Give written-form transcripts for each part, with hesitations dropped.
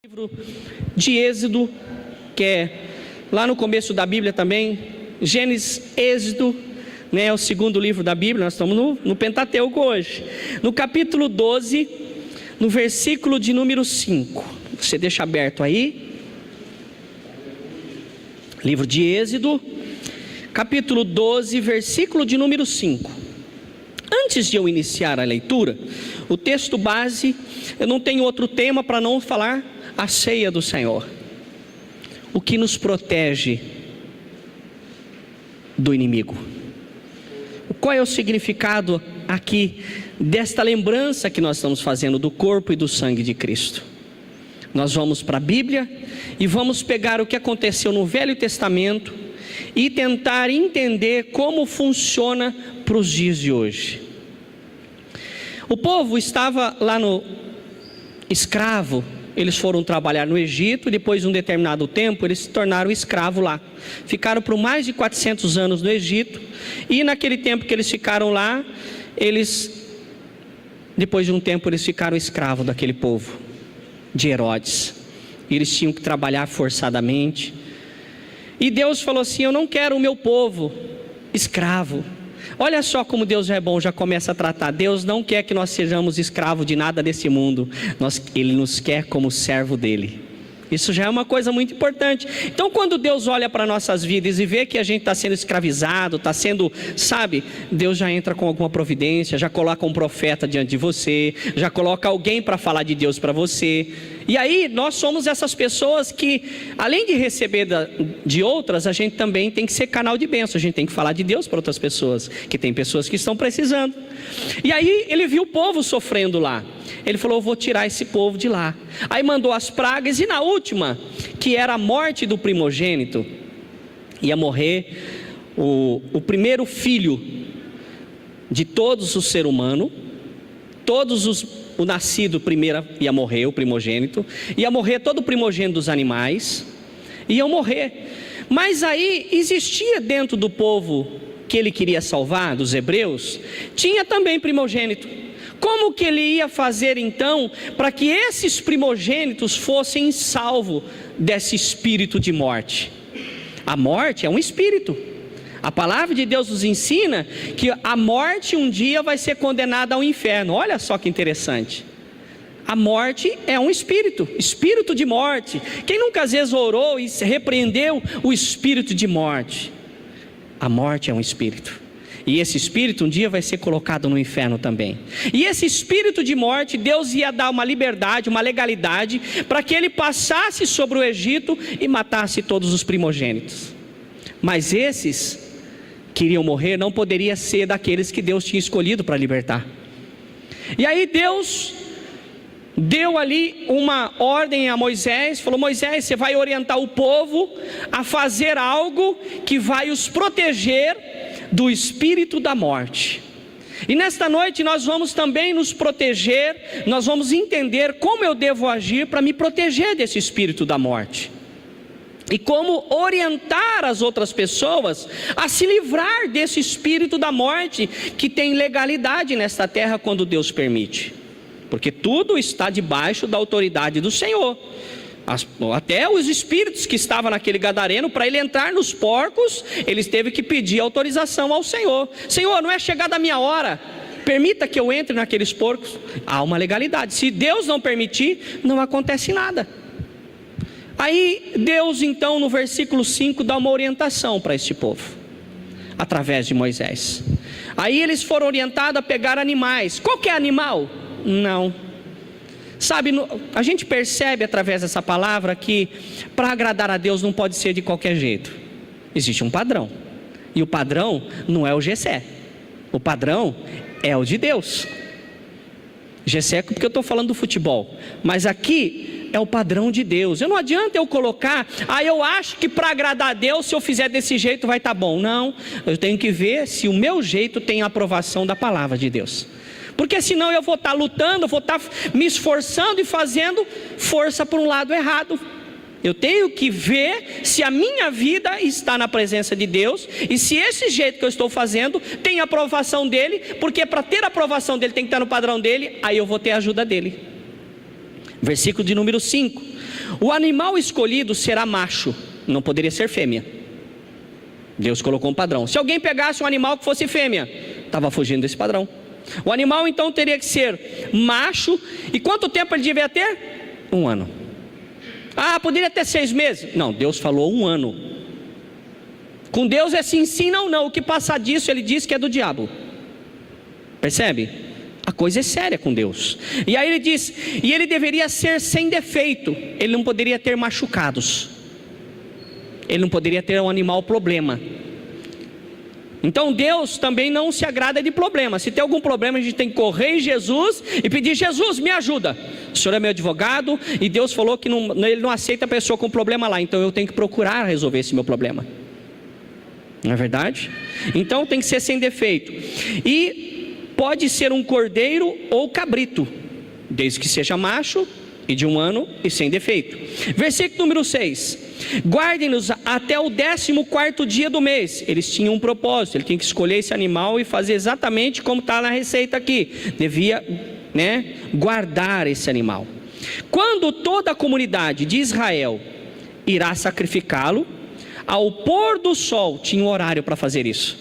Livro de Êxodo, que é lá no começo da Bíblia também, Gênesis, Êxodo, é o segundo livro da Bíblia. Nós estamos no Pentateuco hoje, no capítulo 12, no versículo de número 5, você deixa aberto aí, livro de Êxodo, capítulo 12, versículo de número 5. Antes de eu iniciar a leitura, o texto base, eu não tenho outro tema para não falar a ceia do Senhor, o que nos protege do inimigo. Qual é o significado aqui desta lembrança que nós estamos fazendo do corpo e do sangue de Cristo? Nós vamos para a Bíblia e vamos pegar o que aconteceu no Velho Testamento e tentar entender como funciona para os dias de hoje. O povo estava lá no escravo. Eles foram trabalhar no Egito, depois de um determinado tempo, eles se tornaram escravos lá. Ficaram por mais de 400 anos no Egito, e naquele tempo que eles ficaram lá, depois de um tempo, eles ficaram escravos daquele povo, de Herodes. E eles tinham que trabalhar forçadamente. E Deus falou assim: eu não quero o meu povo escravo. Olha só como Deus é bom, já começa a tratar. Deus não quer que nós sejamos escravos de nada desse mundo. Ele nos quer como servo dele. Isso já é uma coisa muito importante. Então, quando Deus olha para nossas vidas e vê que a gente está sendo escravizado, está sendo, Deus já entra com alguma providência, já coloca um profeta diante de você, já coloca alguém para falar de Deus para você. E aí, nós somos essas pessoas que, além de receber de outras, a gente também tem que ser canal de bênção. A gente tem que falar de Deus para outras pessoas, que tem pessoas que estão precisando. E aí, ele viu o povo sofrendo lá. Ele falou: eu vou tirar esse povo de lá. Aí mandou as pragas, e na última, que era a morte do primogênito, ia morrer o primeiro filho de todos os seres humanos. O nascido primeiro ia morrer, o primogênito. Ia morrer todo o primogênito dos animais. Iam morrer. Mas aí existia dentro do povo que ele queria salvar, dos hebreus, tinha também primogênito. Como que ele ia fazer então para que esses primogênitos fossem salvos desse espírito de morte? A morte é um espírito. A palavra de Deus nos ensina que a morte um dia vai ser condenada ao inferno. Olha só que interessante. A morte é um espírito, espírito de morte. Quem nunca às vezes orou e repreendeu o espírito de morte? A morte é um espírito. E esse espírito um dia vai ser colocado no inferno também. E esse espírito de morte, Deus ia dar uma liberdade, uma legalidade, para que ele passasse sobre o Egito e matasse todos os primogênitos. Mas esses que iriam morrer não poderia ser daqueles que Deus tinha escolhido para libertar. E aí Deus deu ali uma ordem a Moisés, falou: Moisés, você vai orientar o povo a fazer algo que vai os proteger do espírito da morte. E nesta noite nós vamos também nos proteger, nós vamos entender como eu devo agir para me proteger desse espírito da morte. E como orientar as outras pessoas a se livrar desse espírito da morte que tem legalidade nesta terra quando Deus permite. Porque tudo está debaixo da autoridade do Senhor. Até os espíritos que estavam naquele gadareno, para ele entrar nos porcos, eles teve que pedir autorização ao Senhor. Senhor, não é chegada a minha hora, permita que eu entre naqueles porcos. Há uma legalidade. Se Deus não permitir, não acontece nada. Aí Deus então no versículo 5 dá uma orientação para este povo, através de Moisés. Aí eles foram orientados a pegar animais. Qual que é animal? Não. A gente percebe através dessa palavra que para agradar a Deus não pode ser de qualquer jeito. Existe um padrão. E o padrão não é o Jessé. O padrão é o de Deus. Jessé, porque eu estou falando do futebol. Mas aqui é o padrão de Deus. Não adianta eu colocar: eu acho que para agradar a Deus, se eu fizer desse jeito vai estar bom. Não, eu tenho que ver se o meu jeito tem a aprovação da palavra de Deus. Porque senão eu vou estar lutando, vou estar me esforçando e fazendo força por um lado errado. Eu tenho que ver se a minha vida está na presença de Deus e se esse jeito que eu estou fazendo tem a aprovação dele, porque para ter a aprovação dele tem que estar no padrão dele, aí eu vou ter a ajuda dele. Versículo de número 5: o animal escolhido será macho, não poderia ser fêmea. Deus colocou um padrão. Se alguém pegasse um animal que fosse fêmea, estava fugindo desse padrão. O animal então teria que ser macho. E quanto tempo ele devia ter? 1 ano. Ah, poderia ter 6 meses? Não, Deus falou 1 ano. Com Deus é sim, sim, não, não. O que passar disso, ele diz que é do diabo. Percebe? A coisa é séria com Deus. E aí ele diz, e ele deveria ser sem defeito. Ele não poderia ter machucados. Ele não poderia ter um animal problema. Então Deus também não se agrada de problema. Se tem algum problema, a gente tem que correr em Jesus e pedir: Jesus, me ajuda. O Senhor é meu advogado, e Deus falou que ele não aceita a pessoa com problema lá. Então eu tenho que procurar resolver esse meu problema. Não é verdade? Então tem que ser sem defeito. E pode ser um cordeiro ou cabrito, desde que seja macho e de 1 ano e sem defeito. Versículo número 6. Guardem-nos até o 14º dia do mês. Eles tinham um propósito, ele tinha que escolher esse animal e fazer exatamente como está na receita aqui. Devia, guardar esse animal. Quando toda a comunidade de Israel irá sacrificá-lo, ao pôr do sol, tinha um horário para fazer isso.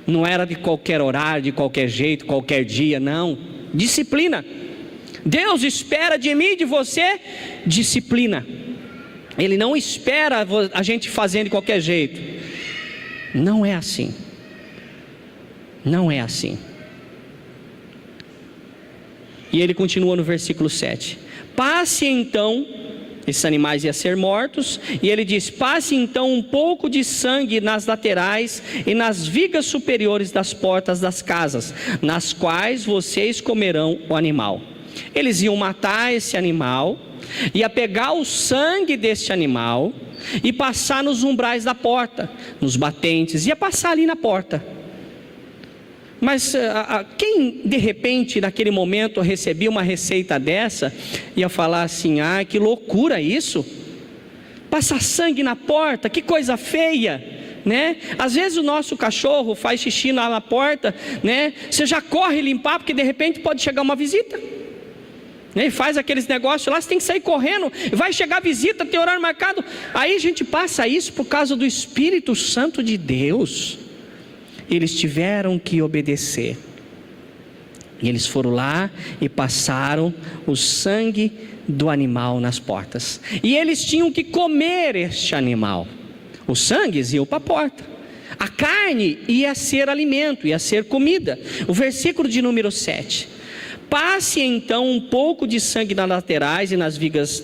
Não era de qualquer horário, de qualquer jeito, qualquer dia, não. Disciplina. Deus espera de mim e de você disciplina. Ele não espera a gente fazendo de qualquer jeito. Não é assim. Não é assim. E ele continua no versículo 7. Passe então, esses animais iam ser mortos, e ele diz: passe então um pouco de sangue nas laterais e nas vigas superiores das portas das casas, nas quais vocês comerão o animal. Eles iam matar esse animal, ia pegar o sangue deste animal e passar nos umbrais da porta, nos batentes, ia passar ali na porta. Mas quem de repente naquele momento recebia uma receita dessa, ia falar assim: ah, que loucura isso, passar sangue na porta, que coisa feia, né? Às vezes o nosso cachorro faz xixi lá na porta, né? Você já corre limpar, porque de repente pode chegar uma visita, e faz aqueles negócios lá, você tem que sair correndo, vai chegar a visita, tem horário marcado. Aí a gente passa isso por causa do Espírito Santo de Deus. Eles tiveram que obedecer, e eles foram lá e passaram o sangue do animal nas portas, e eles tinham que comer este animal. Os sangues iam para a porta, a carne ia ser alimento, ia ser comida. O versículo de número 7: passe então um pouco de sangue nas laterais e nas vigas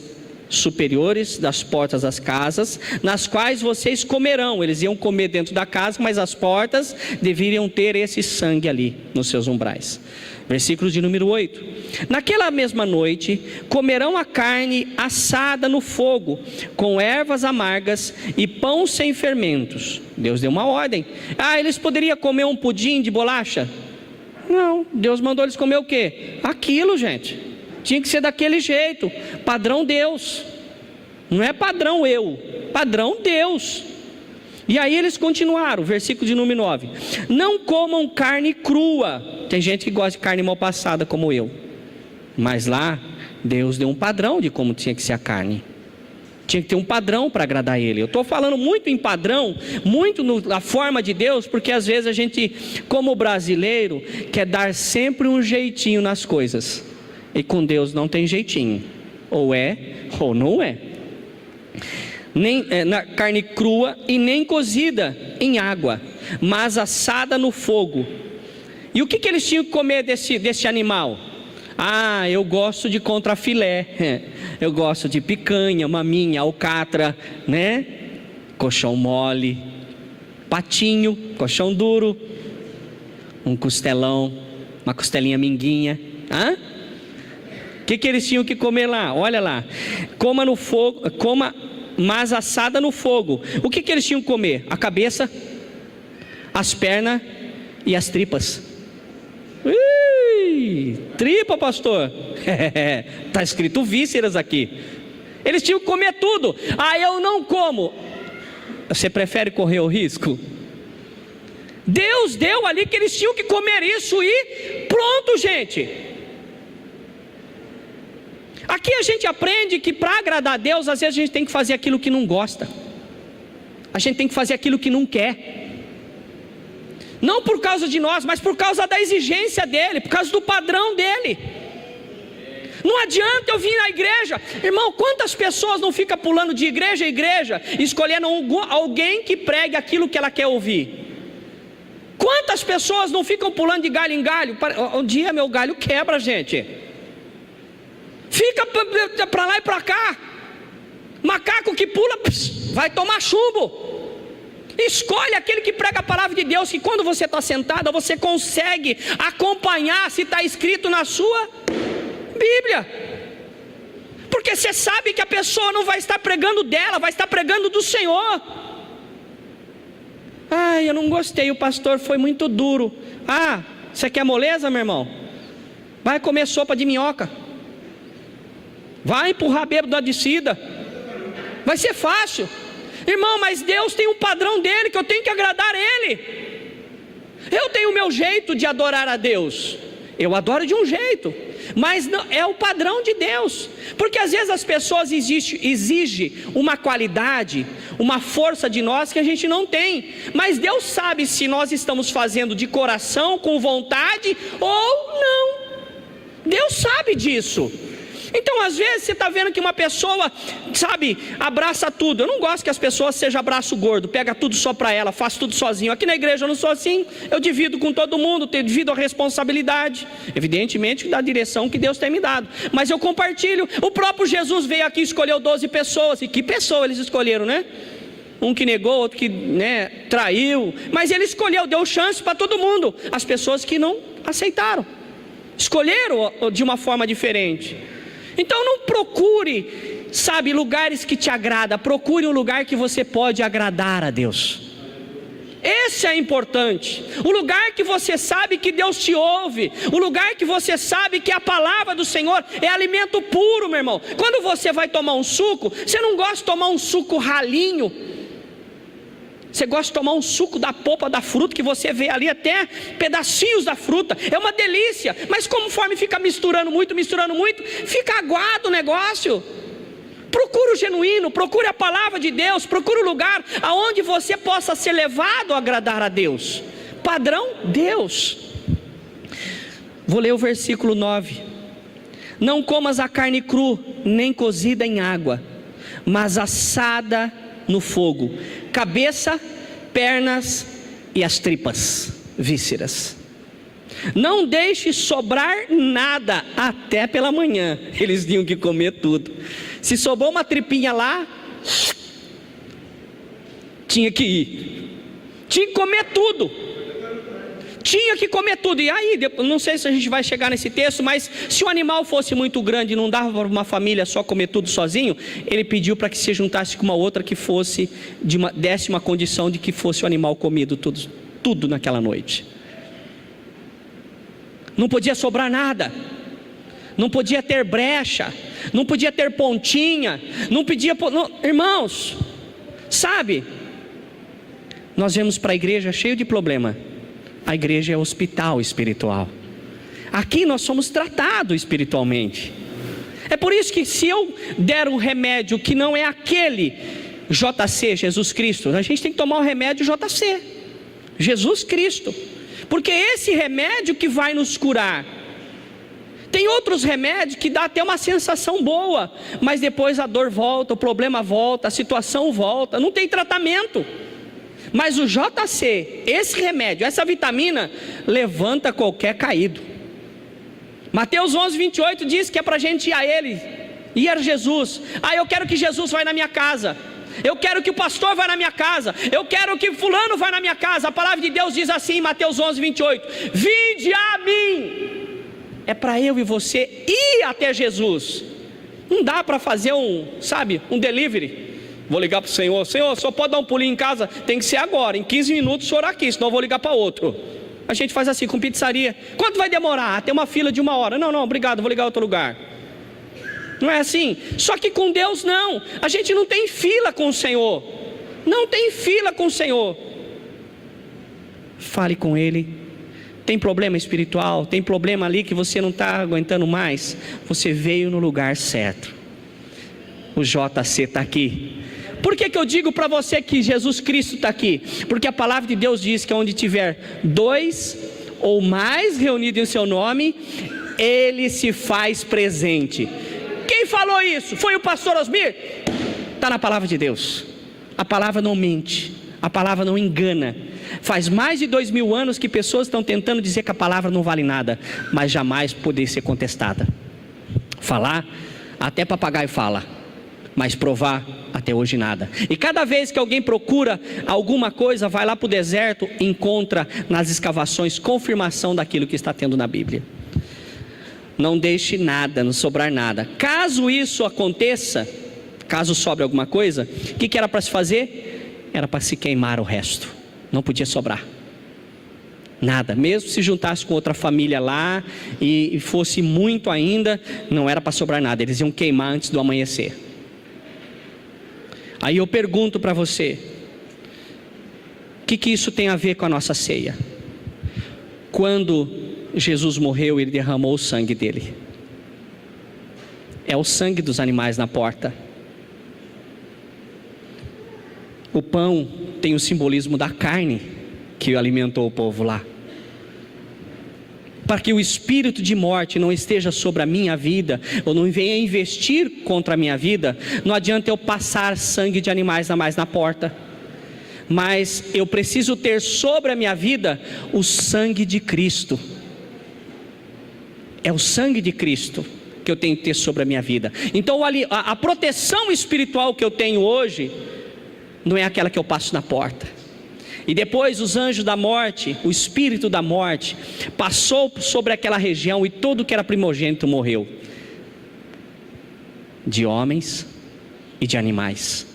superiores das portas das casas, nas quais vocês comerão. Eles iam comer dentro da casa, mas as portas deveriam ter esse sangue ali nos seus umbrais. Versículo de número 8: naquela mesma noite comerão a carne assada no fogo, com ervas amargas e pão sem fermentos. Deus deu uma ordem. Ah, eles poderiam comer um pudim de bolacha? Não, Deus mandou eles comer o quê? Aquilo, gente. Tinha que ser daquele jeito. Padrão Deus. Não é padrão eu, padrão Deus. E aí eles continuaram, versículo de número 9: não comam carne crua. Tem gente que gosta de carne mal passada como eu, mas lá Deus deu um padrão de como tinha que ser a carne. Tinha que ter um padrão para agradar Ele. Eu estou falando muito em padrão, muito na forma de Deus, porque às vezes a gente, como brasileiro, quer dar sempre um jeitinho nas coisas, e com Deus não tem jeitinho, ou é ou não é. Nem na carne crua e nem cozida em água, mas assada no fogo. E o que eles tinham que comer desse animal? Ah, eu gosto de contrafilé, eu gosto de picanha, maminha, alcatra, né? Colchão mole, patinho, colchão duro, um costelão, uma costelinha minguinha. O que eles tinham que comer lá? Olha lá: coma no fogo, mas assada no fogo. O que eles tinham que comer? A cabeça, as pernas e as tripas. Tripa, pastor. Está escrito vísceras aqui. Eles tinham que comer tudo. Ah, eu não como. Você prefere correr o risco? Deus deu ali que eles tinham que comer isso e pronto, gente. Aqui a gente aprende que para agradar a Deus, às vezes a gente tem que fazer aquilo que não gosta. A gente tem que fazer aquilo que não quer. Não por causa de nós, mas por causa da exigência dele, por causa do padrão dele. Não adianta eu vir na igreja, irmão, quantas pessoas não ficam pulando de igreja em igreja, escolhendo alguém que pregue aquilo que ela quer ouvir? Quantas pessoas não ficam pulando de galho em galho? Um dia meu galho quebra, gente. Fica para lá e para cá. Macaco que pula, vai tomar chumbo. Escolhe aquele que prega a palavra de Deus, que quando você está sentado, você consegue acompanhar se está escrito na sua Bíblia. Porque você sabe que a pessoa não vai estar pregando dela, vai estar pregando do Senhor. Ai, eu não gostei, o pastor foi muito duro. Ah, você quer moleza, meu irmão? Vai comer sopa de minhoca. Vai empurrar bêbado da descida. Vai ser fácil. Irmão, mas Deus tem um padrão dele, que eu tenho que agradar Ele. Eu tenho o meu jeito de adorar a Deus. Eu adoro de um jeito, mas não, é o padrão de Deus. Porque às vezes as pessoas exigem uma qualidade, uma força de nós que a gente não tem. Mas Deus sabe se nós estamos fazendo de coração, com vontade ou não. Deus sabe disso. Então às vezes você está vendo que uma pessoa, sabe, abraça tudo. Eu não gosto que as pessoas sejam abraço gordo, pega tudo só para ela, faz tudo sozinho. Aqui na igreja eu não sou assim, eu divido com todo mundo, divido a responsabilidade, evidentemente da direção que Deus tem me dado, mas eu compartilho. O próprio Jesus veio aqui e escolheu 12 pessoas, e que pessoa eles escolheram, né? Um que negou, outro que traiu, mas ele escolheu, deu chance para todo mundo. As pessoas que não aceitaram, escolheram de uma forma diferente. Então não procure, sabe, lugares que te agradam. Procure um lugar que você pode agradar a Deus. Esse é importante. O lugar que você sabe que Deus te ouve. O lugar que você sabe que a palavra do Senhor é alimento puro, meu irmão. Quando você vai tomar um suco, você não gosta de tomar um suco ralinho. Você gosta de tomar um suco da polpa da fruta, que você vê ali até pedacinhos da fruta. É uma delícia. Mas conforme fica misturando muito, fica aguado o negócio. Procure o genuíno, procure a palavra de Deus, procure o lugar aonde você possa ser levado a agradar a Deus. Padrão, Deus. Vou ler o versículo 9. Não comas a carne cru, nem cozida em água, mas assada no fogo, cabeça, pernas e as tripas, vísceras. Não deixe sobrar nada até pela manhã. Eles tinham que comer tudo. Se sobrou uma tripinha lá, tinha que ir. Tinha que comer tudo. Tinha que comer tudo. E aí, não sei se a gente vai chegar nesse texto, mas se o animal fosse muito grande e não dava para uma família só comer tudo sozinho, ele pediu para que se juntasse com uma outra que fosse, desse uma condição de que fosse o animal comido tudo naquela noite. Não podia sobrar nada. Não podia ter brecha. Não podia ter pontinha. Não podia... Irmãos, sabe? Nós vemos para a igreja cheio de problema. A igreja é hospital espiritual. Aqui nós somos tratados espiritualmente. É por isso que se eu der um remédio que não é aquele JC, Jesus Cristo, a gente tem que tomar o remédio JC, Jesus Cristo, porque é esse remédio que vai nos curar. Tem outros remédios que dá até uma sensação boa, mas depois a dor volta, o problema volta, a situação volta, não tem tratamento. Mas o JC, esse remédio, essa vitamina, levanta qualquer caído. Mateus 11:28 diz que é para a gente ir a Ele, ir a Jesus. Eu quero que Jesus vá na minha casa. Eu quero que o pastor vá na minha casa. Eu quero que fulano vá na minha casa. A palavra de Deus diz assim em Mateus 11:28: vinde a mim. É para eu e você ir até Jesus. Não dá para fazer um delivery. Vou ligar para o Senhor, só pode dar um pulinho em casa? Tem que ser agora, em 15 minutos o senhor aqui, senão eu vou ligar para outro. A gente faz assim com pizzaria. Quanto vai demorar? Tem uma fila de 1 hora. Não, obrigado, vou ligar a outro lugar. Não é assim? Só que com Deus não. A gente não tem fila com o Senhor. Não tem fila com o Senhor. Fale com Ele Tem problema espiritual? Tem problema ali que você não está aguentando mais? Você veio no lugar certo. O JC está aqui. Por que eu digo para você que Jesus Cristo está aqui? Porque a palavra de Deus diz que onde tiver 2 ou mais reunidos em seu nome, Ele se faz presente. Quem falou isso? Foi o pastor Osmir? Está na palavra de Deus. A palavra não mente, a palavra não engana. Faz mais de 2000 anos que pessoas estão tentando dizer que a palavra não vale nada, mas jamais poder ser contestada. Falar, até papagaio fala, mas provar, até hoje nada. E cada vez que alguém procura alguma coisa, vai lá para o deserto, encontra nas escavações confirmação daquilo que está tendo na Bíblia. Não deixe nada, não sobrar nada. Caso isso aconteça, caso sobre alguma coisa, o que era para se fazer? Era para se queimar o resto. Não podia sobrar nada. Mesmo se juntasse com outra família lá e fosse muito ainda, não era para sobrar nada. Eles iam queimar antes do amanhecer. Aí eu pergunto para você, o que isso tem a ver com a nossa ceia? Quando Jesus morreu, Ele derramou o sangue dele. É o sangue dos animais na porta. O pão tem o simbolismo da carne que alimentou o povo lá. Para que o espírito de morte não esteja sobre a minha vida, ou não venha investir contra a minha vida, não adianta eu passar sangue de animais a mais na porta, mas eu preciso ter sobre a minha vida o sangue de Cristo. É o sangue de Cristo que eu tenho que ter sobre a minha vida. Então a proteção espiritual que eu tenho hoje não é aquela que eu passo na porta. E depois os anjos da morte, o espírito da morte, passou sobre aquela região e tudo que era primogênito morreu. De homens e de animais.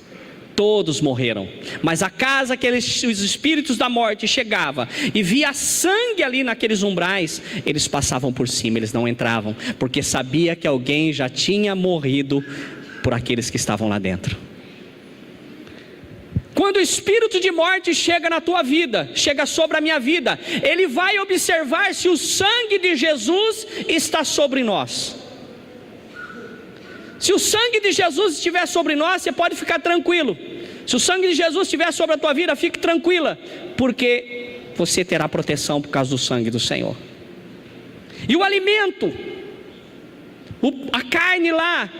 Todos morreram. Mas a casa que os espíritos da morte chegavam e via sangue ali naqueles umbrais, eles passavam por cima, eles não entravam, porque sabia que alguém já tinha morrido por aqueles que estavam lá dentro. Quando o espírito de morte chega na tua vida, chega sobre a minha vida, ele vai observar se o sangue de Jesus está sobre nós. Se o sangue de Jesus estiver sobre nós, você pode ficar tranquilo. Se o sangue de Jesus estiver sobre a tua vida, fique tranquila, porque você terá proteção por causa do sangue do Senhor. E o alimento, a carne lá,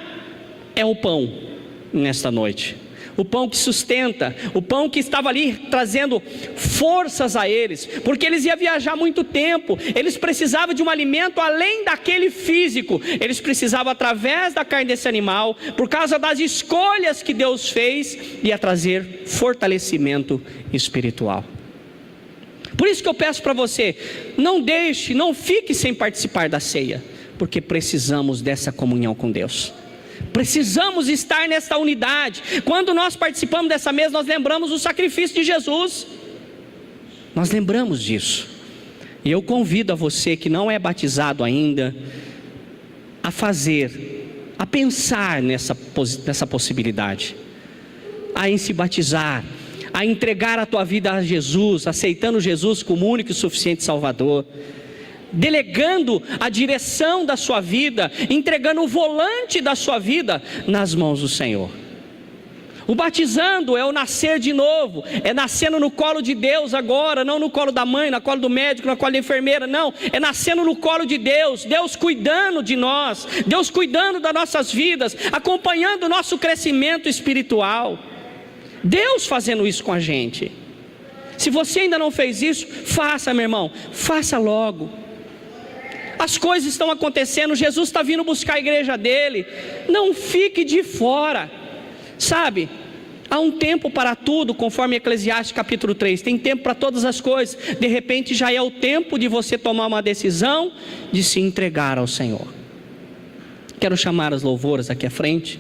é o pão nesta noite. O pão que sustenta, o pão que estava ali trazendo forças a eles, porque eles iam viajar muito tempo, eles precisavam de um alimento além daquele físico, eles precisavam através da carne desse animal, por causa das escolhas que Deus fez, ia trazer fortalecimento espiritual. Por isso que eu peço para você, não fique sem participar da ceia, porque precisamos dessa comunhão com Deus. Precisamos estar nessa unidade. Quando nós participamos dessa mesa, nós lembramos o sacrifício de Jesus. Nós lembramos disso. E eu convido a você que não é batizado ainda, a pensar nessa possibilidade, em se batizar, a entregar a tua vida a Jesus, aceitando Jesus como único e suficiente Salvador, delegando a direção da sua vida, entregando o volante da sua vida nas mãos do Senhor. O batizando é o nascer de novo, é nascendo no colo de Deus agora, não no colo da mãe, no colo do médico, no colo da enfermeira, não, é nascendo no colo de Deus, Deus cuidando de nós, Deus cuidando das nossas vidas, acompanhando o nosso crescimento espiritual, Deus fazendo isso com a gente. Se você ainda não fez isso, faça, meu irmão, faça logo. As coisas estão acontecendo, Jesus está vindo buscar a igreja dele, não fique de fora, sabe? Há um tempo para tudo, conforme Eclesiastes capítulo 3, tem tempo para todas as coisas. De repente já é o tempo de você tomar uma decisão, de se entregar ao Senhor. Quero chamar as louvores aqui à frente.